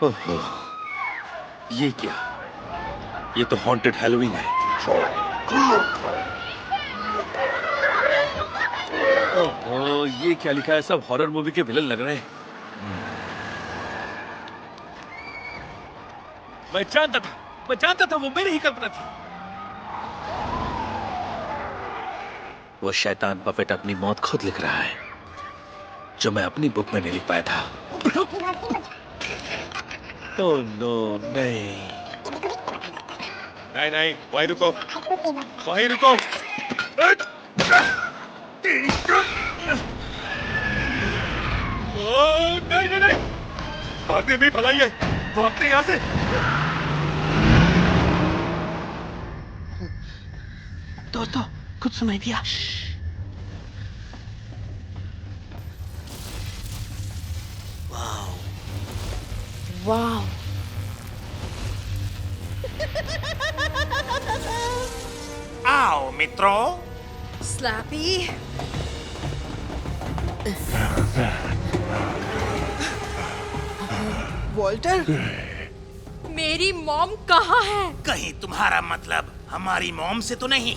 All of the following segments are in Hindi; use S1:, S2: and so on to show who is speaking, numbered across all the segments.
S1: ओहो, ये क्या? ये तो हॉन्टेड हैलोवीन है। ओहो, ये क्या लिखा है? सब हॉरर मूवी के विलन लग रहे हैं। मैं जानता था वो मेरी ही कल्पना थी। वो शैतान पपेट अपनी मौत खुद लिख रहा है, जो मैं अपनी बुक में नहीं लिख पाया था। ओह नो, नहीं नहीं नहीं, वहीं रुको, वहीं रुको। ओह नहीं नहीं नहीं, भागने नहीं, भगाइए, भागते यहाँ से।
S2: दोस्तों, कुछ सुनाई दिया?
S3: वाह।
S4: आओ मित्रों।
S3: स्लैपी।
S2: वॉल्टर,
S3: मेरी मॉम कहाँ है?
S4: कहीं तुम्हारा मतलब हमारी मॉम से तो नहीं?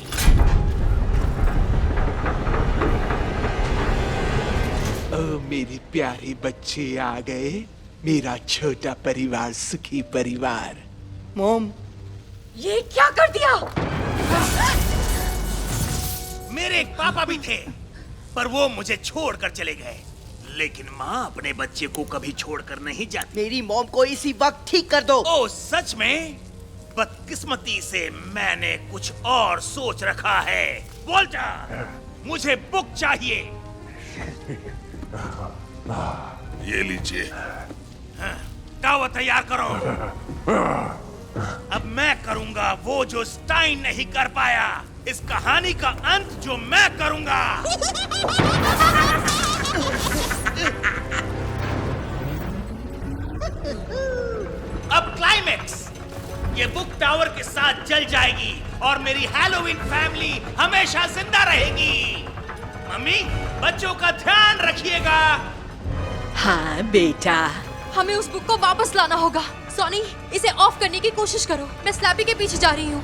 S2: मेरे प्यारे बच्चे आ गए। मेरा छोटा परिवार, सुखी परिवार।
S5: मॉम,
S3: ये क्या कर दिया?
S4: मेरे एक पापा भी थे, पर वो मुझे छोड़कर चले गए। लेकिन माँ अपने बच्चे को कभी छोड़कर नहीं जाती।
S5: मेरी मॉम को इसी वक्त ठीक कर दो।
S4: ओ सच में? बदकिस्मती से मैंने कुछ और सोच रखा है। वॉल्टर, मुझे बुक चाहिए।
S6: ये लीजिए।
S4: टावर तैयार करो। अब मैं करूंगा वो जो स्टाइन नहीं कर पाया। इस कहानी का अंत जो मैं करूंगा। अब क्लाइमेक्स। ये बुक टावर के साथ जल जाएगी और मेरी हैलोवीन फैमिली हमेशा जिंदा रहेगी। मम्मी, बच्चों का ध्यान रखिएगा।
S7: हाँ बेटा।
S3: हमें उस बुक को वापस लाना होगा। सॉनी, इसे ऑफ करने की कोशिश करो। मैं स्लैपी के पीछे जा रही हूँ।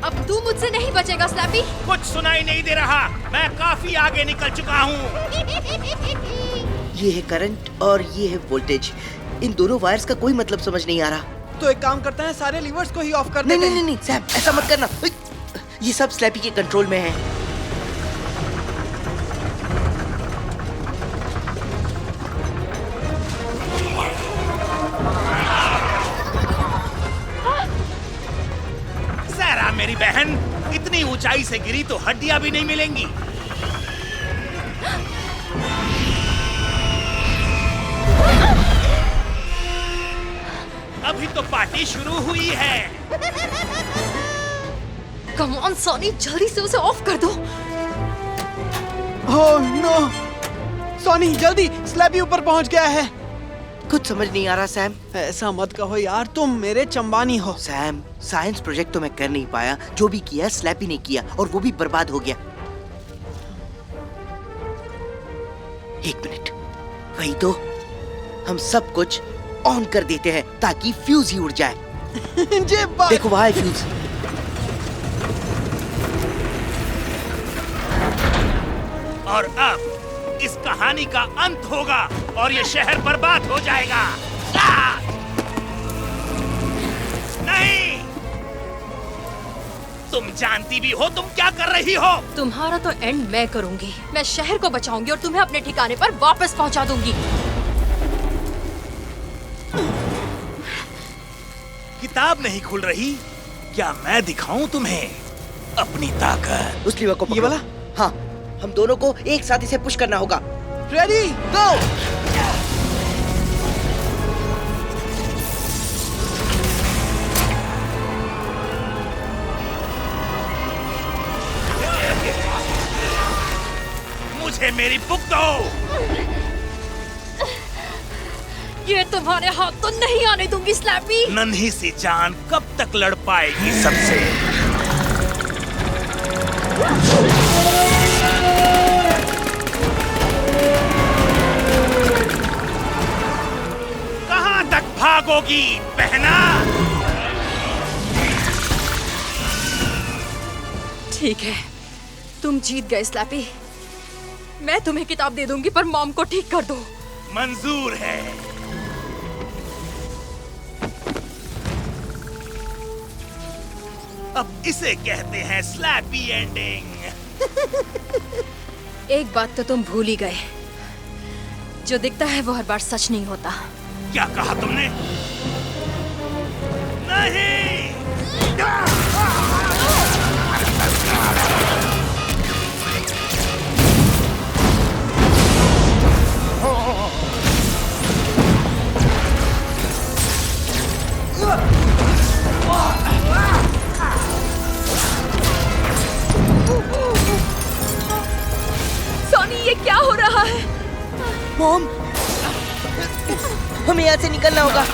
S3: अब तू मुझसे नहीं बचेगा स्लैपी।
S4: कुछ सुनाई नहीं दे रहा। मैं काफी आगे निकल चुका हूँ।
S5: ये है करंट और ये है वोल्टेज। इन दोनों वायर्स का कोई मतलब समझ नहीं आ रहा।
S2: तो एक काम करते हैं, सारे लीवर्स को ही ऑफ कर
S5: नहीं
S2: देते
S5: नहीं
S2: हैं।
S5: नहीं नहीं, सैम, ऐसा मत करना। ये सब स्लैपी के कंट्रोल में है।
S4: जरा मेरी बहन, इतनी ऊंचाई से गिरी तो हड्डियां भी नहीं मिलेंगी। अभी तो पार्टी शुरू हुई है।
S3: कम ऑन सॉनी, जल्दी से उसे ऑफ कर दो।
S2: ओह नो, सॉनी जल्दी, स्लैबी ऊपर पहुंच गया है।
S5: कुछ समझ नहीं आ रहा सैम।
S2: ऐसा मत कहो यार, तुम मेरे चंबानी हो।
S5: सैम, साइंस प्रोजेक्ट तो मैं कर नहीं पाया। जो भी किया स्लैपी ने किया और वो भी बर्बाद हो गया। एक मिनट, वही तो। हम सब कुछ ऑन कर देते हैं ताकि फ्यूज ही उड़ जाए। देखो वहाँ है फ्यूज।
S4: और अब इस कहानी का अंत होगा और ये शहर बर्बाद हो जाएगा। नहीं, तुम जानती भी हो तुम क्या कर रही हो।
S3: तुम्हारा तो एंड मैं करूंगी। मैं शहर को बचाऊंगी और तुम्हें अपने ठिकाने पर वापस पहुंचा दूंगी।
S4: किताब नहीं खुल रही। क्या मैं दिखाऊं तुम्हें अपनी ताकत?
S5: उस लीवर को पकड़ो।
S2: ये वाला?
S5: हाँ, हम दोनों को एक साथ इसे पुश करना होगा।
S2: रेडी,
S5: गो!
S4: मुझे मेरी बुक दो।
S3: ये तुम्हारे हाथ तो नहीं आने दूंगी स्लैपी।
S4: नन्ही सी जान कब तक लड़ पाएगी सबसे? भागोगी बहना।
S3: ठीक है, तुम जीत गए स्लैपी। मैं तुम्हें किताब दे दूंगी, पर मॉम को ठीक कर दो।
S4: मंजूर है। अब इसे कहते हैं स्लैपी एंडिंग।
S3: एक बात तो तुम भूल ही गए, जो दिखता है वो हर बार सच नहीं होता।
S4: क्या कहा तुमने? नहीं।
S3: सॉनी, ये क्या हो रहा है?
S5: मॉम, हमें यहाँ से निकलना होगा।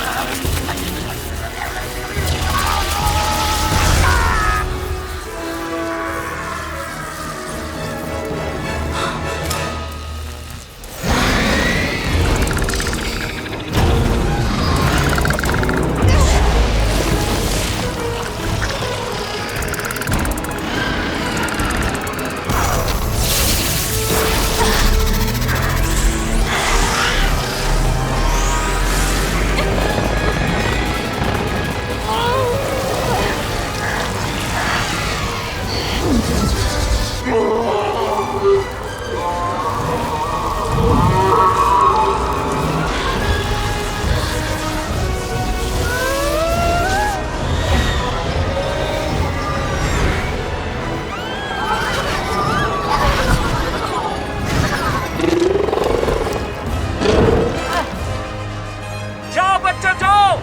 S1: जाओ बच्चों जाओ,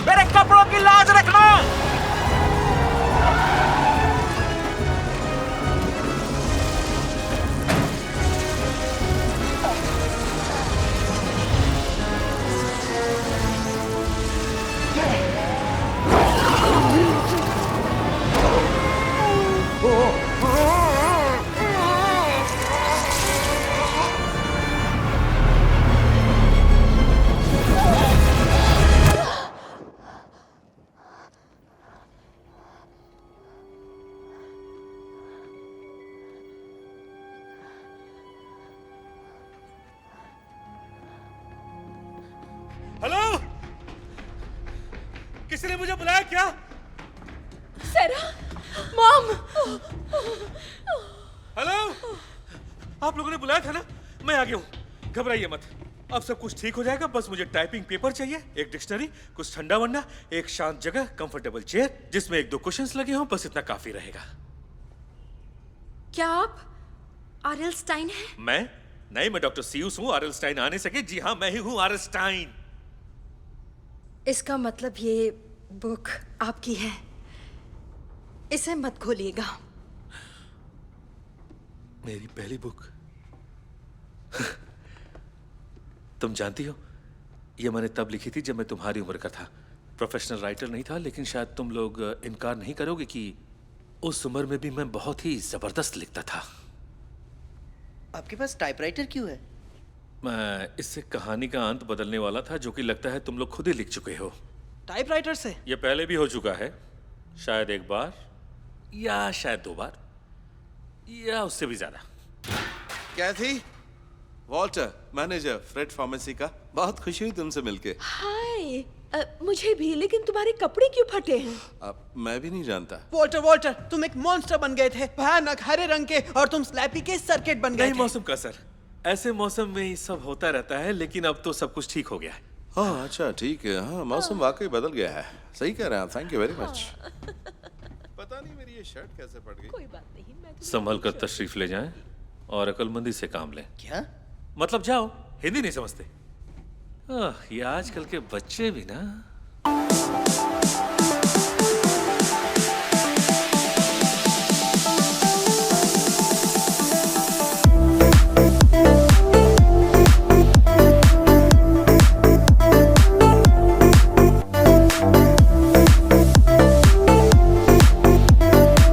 S1: मेरे कपड़ों की लाज रखना।
S4: हेलो, किसी ने मुझे बुलाया क्या?
S3: सेरा, मॉम।
S4: हेलो, आप लोगों ने बुलाया था ना? मैं आ गया हूँ, घबराइए मत। अब सब कुछ ठीक हो जाएगा। बस मुझे टाइपिंग पेपर चाहिए, एक डिक्शनरी, कुछ ठंडा वंडा, एक शांत जगह, कंफर्टेबल चेयर जिसमें 1-2 कुशन्स लगे हों। बस इतना काफी रहेगा।
S3: क्या आप आर.एल. स्टाइन हैं?
S4: मैं नहीं, मैं डॉक्टर सीयूस हूँ। आर.एल. स्टाइन आ नहीं सके। जी हाँ, मैं ही हूँ आर.एल. स्टाइन।
S3: इसका मतलब ये बुक आपकी है। इसे मत खोलिएगा।
S1: मेरी पहली बुक। तुम जानती हो, ये मैंने तब लिखी थी जब मैं तुम्हारी उम्र का था। प्रोफेशनल राइटर नहीं था, लेकिन शायद तुम लोग इनकार नहीं करोगे कि उस उम्र में भी मैं बहुत ही जबरदस्त लिखता था।
S5: आपके पास टाइपराइटर क्यों है?
S1: मैं इससे कहानी का अंत बदलने वाला था, जो कि लगता है तुम लोग खुद ही लिख चुके हो।
S2: टाइपराइटर से?
S1: ये पहले भी हो चुका है, शायद 1 बार या शायद 2 बार या उससे भी ज्यादा।
S6: कैथी, वॉल्टर, मैनेजर फ्रेड फार्मेसी का, बहुत खुशी हुई तुमसे मिलके।
S7: हाय, मुझे भी, लेकिन तुम्हारे कपड़े क्यों फटे हैं?
S6: अब मैं भी नहीं जानता।
S2: वॉल्टर, वॉल्टर, तुम एक मॉन्स्टर बन गए थे, भयानक हरे रंग के, और तुम स्लैपी के सर्किट बन गए
S1: नहीं
S2: थे।
S1: मौसम का सर, ऐसे मौसम में ही सब होता रहता है, लेकिन अब तो सब कुछ ठीक हो गया है।
S6: हाँ अच्छा ठीक है। हाँ, मौसम वाकई बदल गया है। सही कह रहे हैं, थैंक यू वेरी मच। पता नहीं मेरी ये शर्ट कैसे पड़ गई।
S7: कोई बात नहीं, मैं
S1: संभल कर तशरीफ ले जाएं और अक्लमंदी से काम लें।
S5: क्या?
S1: मतलब जाओ, हिंदी नहीं समझते? ये आजकल के बच्चे भी ना।